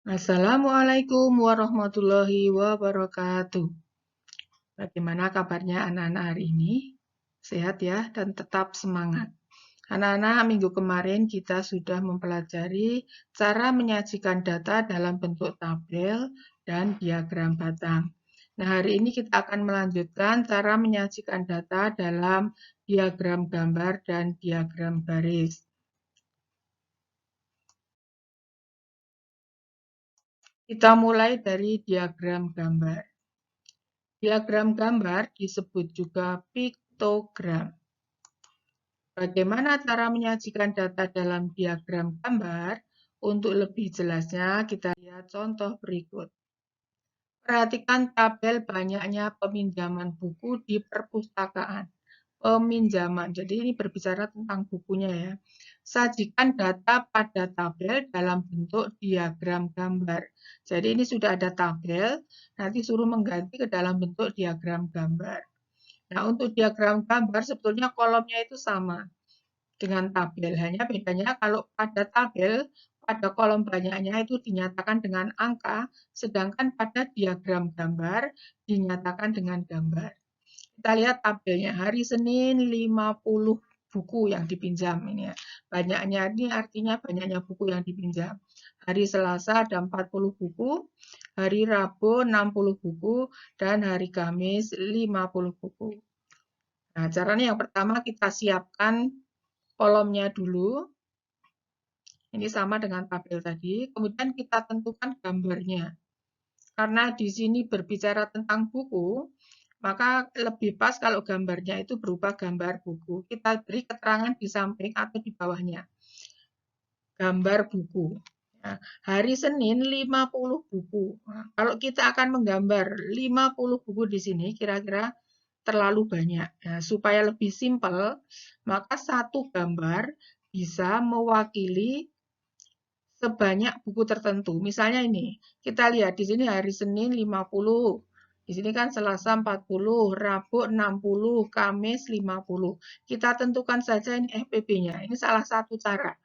Assalamualaikum warahmatullahi wabarakatuh. Bagaimana kabarnya anak-anak hari ini? Sehat ya dan tetap semangat. Anak-anak, minggu kemarin kita sudah mempelajari cara menyajikan data dalam bentuk tabel dan diagram batang. Nah, hari ini kita akan melanjutkan cara menyajikan data dalam diagram gambar dan diagram baris. Kita mulai dari diagram gambar. Diagram gambar disebut juga piktogram. Bagaimana cara menyajikan data dalam diagram gambar? Untuk lebih jelasnya, kita lihat contoh berikut. Perhatikan tabel banyaknya peminjaman buku di perpustakaan. Peminjaman, jadi ini berbicara tentang bukunya ya. Sajikan data pada tabel dalam bentuk diagram gambar. Jadi ini sudah ada tabel, nanti suruh mengganti ke dalam bentuk diagram gambar. Nah, untuk diagram gambar sebetulnya kolomnya itu sama dengan tabel. Hanya bedanya kalau pada tabel, pada kolom banyaknya itu dinyatakan dengan angka, sedangkan pada diagram gambar dinyatakan dengan gambar. Kita lihat tabelnya, hari Senin 50 buku yang dipinjam ini ya. Banyaknya ini artinya banyaknya buku yang dipinjam. Hari Selasa ada 40 buku, hari Rabu 60 buku, dan hari Kamis 50 buku. Nah, caranya yang pertama kita siapkan kolomnya dulu. Ini sama dengan tabel tadi. Kemudian kita tentukan gambarnya. Karena di sini berbicara tentang buku, maka lebih pas kalau gambarnya itu berupa gambar buku. Kita beri keterangan di samping atau di bawahnya. Gambar buku. Nah, hari Senin 50 buku. Nah, kalau kita akan menggambar 50 buku di sini, kira-kira terlalu banyak. Nah, supaya lebih simpel, maka satu gambar bisa mewakili sebanyak buku tertentu. Misalnya ini, kita lihat di sini hari Senin 50. Di sini kan Selasa 40, Rabu 60, Kamis 50. Kita tentukan saja ini FPB-nya. Ini salah satu cara.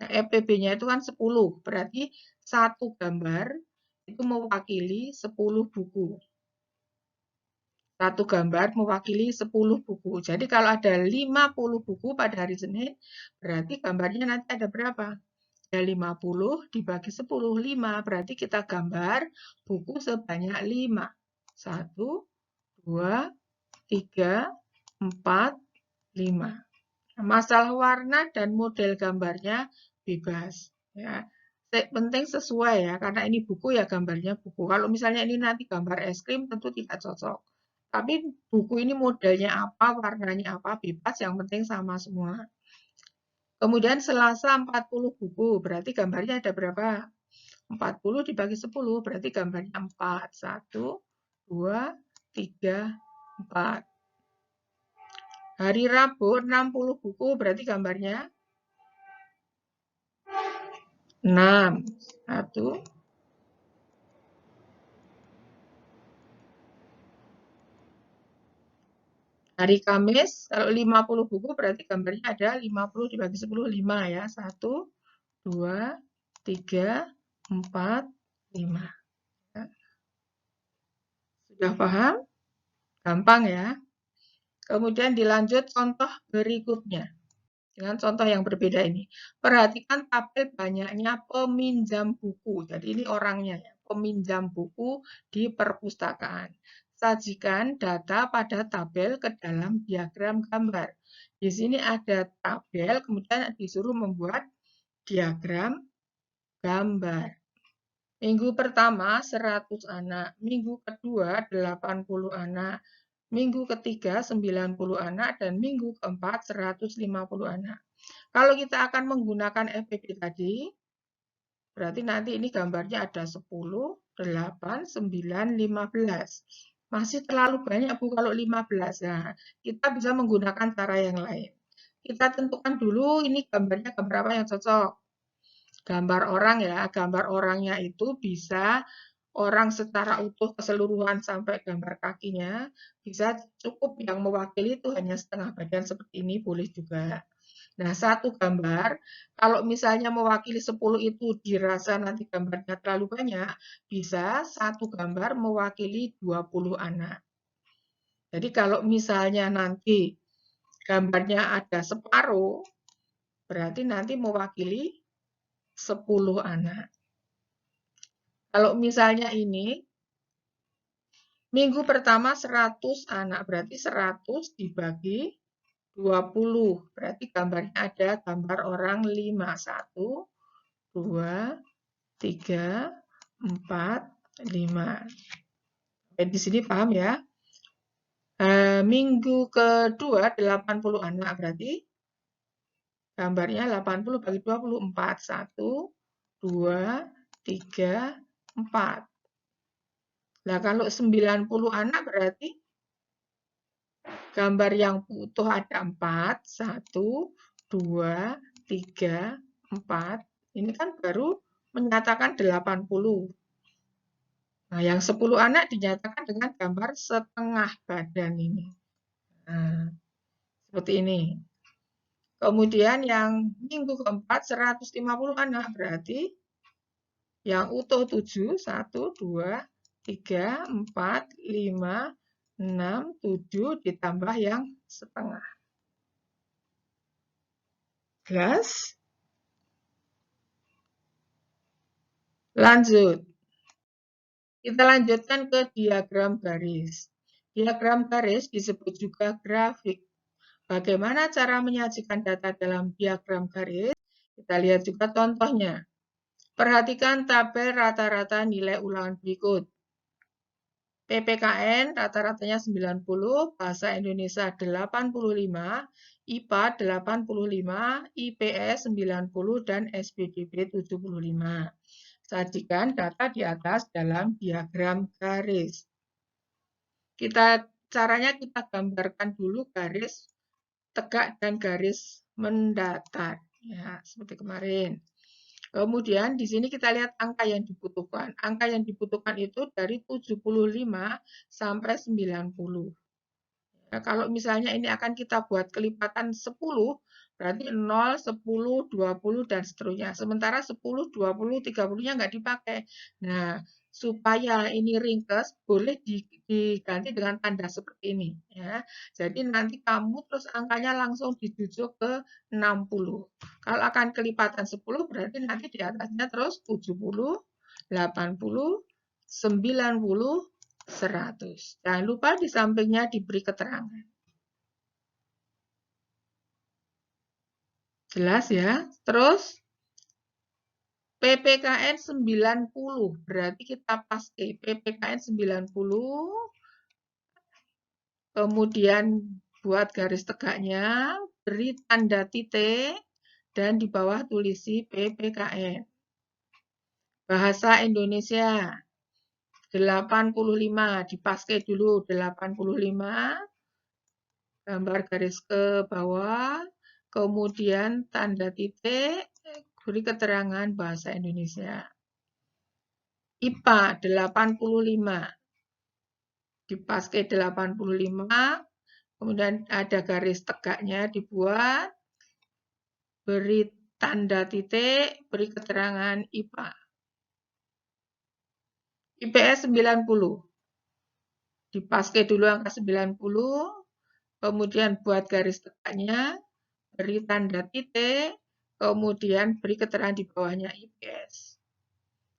Nah, FPB-nya itu kan 10. Berarti satu gambar itu mewakili 10 buku. Satu gambar mewakili 10 buku. Jadi kalau ada 50 buku pada hari Senin, berarti gambarnya nanti ada berapa? Ada 50 dibagi 10, 5. Berarti kita gambar buku sebanyak 5. 1, 2, 3, 4, 5. Masalah warna dan model gambarnya bebas. Ya. Penting sesuai ya, karena ini buku ya gambarnya buku. Kalau misalnya ini nanti gambar es krim tentu tidak cocok. Tapi buku ini modelnya apa, warnanya apa, bebas, yang penting sama semua. Kemudian Selasa 40 buku, berarti gambarnya ada berapa? 40 dibagi 10, berarti gambarnya 4. 1, 2, 3, 4. Hari Rabu 60 buku, berarti gambarnya 6. 1, hari Kamis, kalau 50 buku berarti gambarnya ada 50 dibagi 10, 5 ya. 1, 2, 3, 4, 5. Sudah paham? Gampang ya. Kemudian dilanjut contoh berikutnya. Dengan contoh yang berbeda ini. Perhatikan tabel banyaknya peminjam buku. Jadi ini orangnya ya, peminjam buku di perpustakaan. Sajikan data pada tabel ke dalam diagram gambar. Di sini ada tabel, kemudian disuruh membuat diagram gambar. Minggu pertama 100 anak, minggu kedua 80 anak, minggu ketiga 90 anak, dan minggu keempat 150 anak. Kalau kita akan menggunakan FPB tadi, berarti nanti ini gambarnya ada 10, 8, 9, 15. Masih terlalu banyak Bu kalau 15. Nah, kita bisa menggunakan cara yang lain. Kita tentukan dulu ini gambarnya gambar apa yang cocok. Gambar orang ya, gambar orangnya itu bisa orang secara utuh keseluruhan sampai gambar kakinya, bisa cukup yang mewakili itu hanya setengah badan seperti ini, boleh juga. Nah, satu gambar, kalau misalnya mewakili 10 itu dirasa nanti gambarnya terlalu banyak, bisa satu gambar mewakili 20 anak. Jadi kalau misalnya nanti gambarnya ada separuh, berarti nanti mewakili 10 anak. Kalau misalnya ini, minggu pertama 100 anak, berarti 100 dibagi 20. Berarti gambarnya ada gambar orang 5. 1, 2, 3, 4, 5. Di sini paham ya? Minggu kedua 80 anak, berarti gambarnya 80 bagi 20, 4. 1, 2, 3, 4. Nah, kalau 90 anak berarti gambar yang utuh ada 4. 1, 2, 3, 4. Ini kan baru menyatakan 80. Nah, yang 10 anak dinyatakan dengan gambar setengah badan ini. Nah, seperti ini. Kemudian yang minggu keempat 150 anak, berarti yang utuh 7, 1, 2, 3, 4, 5, 6, 7 ditambah yang setengah. Jelas? Lanjut. Kita lanjutkan ke diagram garis. Diagram garis disebut juga grafik. Bagaimana cara menyajikan data dalam diagram garis? Kita lihat juga contohnya. Perhatikan tabel rata-rata nilai ulangan berikut. PPKN rata-ratanya 90, Bahasa Indonesia 85, IPA 85, IPS 90, dan SPDB 75. Sajikan data di atas dalam diagram garis. Caranya kita gambarkan dulu garis tegak dan garis mendatar. Ya, seperti kemarin. Kemudian di sini kita lihat angka yang dibutuhkan. Angka yang dibutuhkan itu dari 75 sampai 90. Nah, kalau misalnya ini akan kita buat kelipatan 10, berarti 0, 10, 20, dan seterusnya. Sementara 10, 20, 30-nya nggak dipakai. Nah, supaya ini ringkes, boleh diganti dengan tanda seperti ini. Ya. Jadi nanti kamu terus angkanya langsung dijujuk ke 60. Kalau akan kelipatan 10, berarti nanti di atasnya terus 70, 80, 90, 100. Jangan lupa di sampingnya diberi keterangan. Jelas ya? Terus PPKN 90. Berarti kita pakai PPKN 90. Kemudian buat garis tegaknya, beri tanda titik, dan di bawah tulisi PPKN. Bahasa Indonesia 85. Dipakai dulu 85. Gambar garis ke bawah, kemudian tanda titik, beri keterangan bahasa Indonesia. IPA 85, dipakai 85, kemudian ada garis tegaknya dibuat, beri tanda titik, beri keterangan IPA. IPS 90, dipakai dulu angka 90, kemudian buat garis tegaknya, beri tanda titik, kemudian beri keterangan di bawahnya IPS.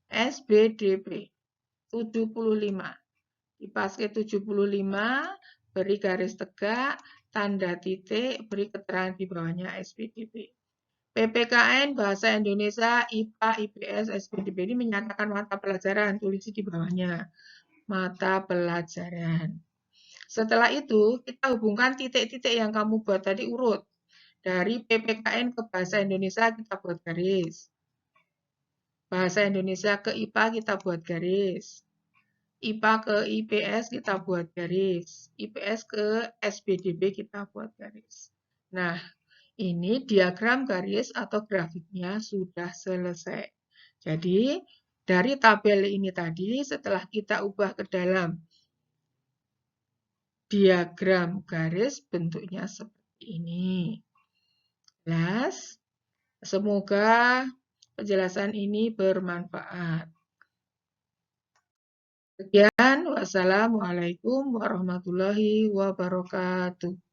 SBDP 75. Dipakai 75, beri garis tegak, tanda titik, beri keterangan di bawahnya SBDP. PPKN Bahasa Indonesia, IPA, IPS, SBDP ini menyatakan mata pelajaran, tulis di bawahnya. Mata pelajaran. Setelah itu, kita hubungkan titik-titik yang kamu buat tadi urut. Dari PPKN ke Bahasa Indonesia kita buat garis. Bahasa Indonesia ke IPA kita buat garis. IPA ke IPS kita buat garis. IPS ke SBDB kita buat garis. Nah, ini diagram garis atau grafiknya sudah selesai. Jadi, dari tabel ini tadi, setelah kita ubah ke dalam diagram garis, bentuknya seperti ini. Jelas? Semoga penjelasan ini bermanfaat. Sekian, wassalamualaikum warahmatullahi wabarakatuh.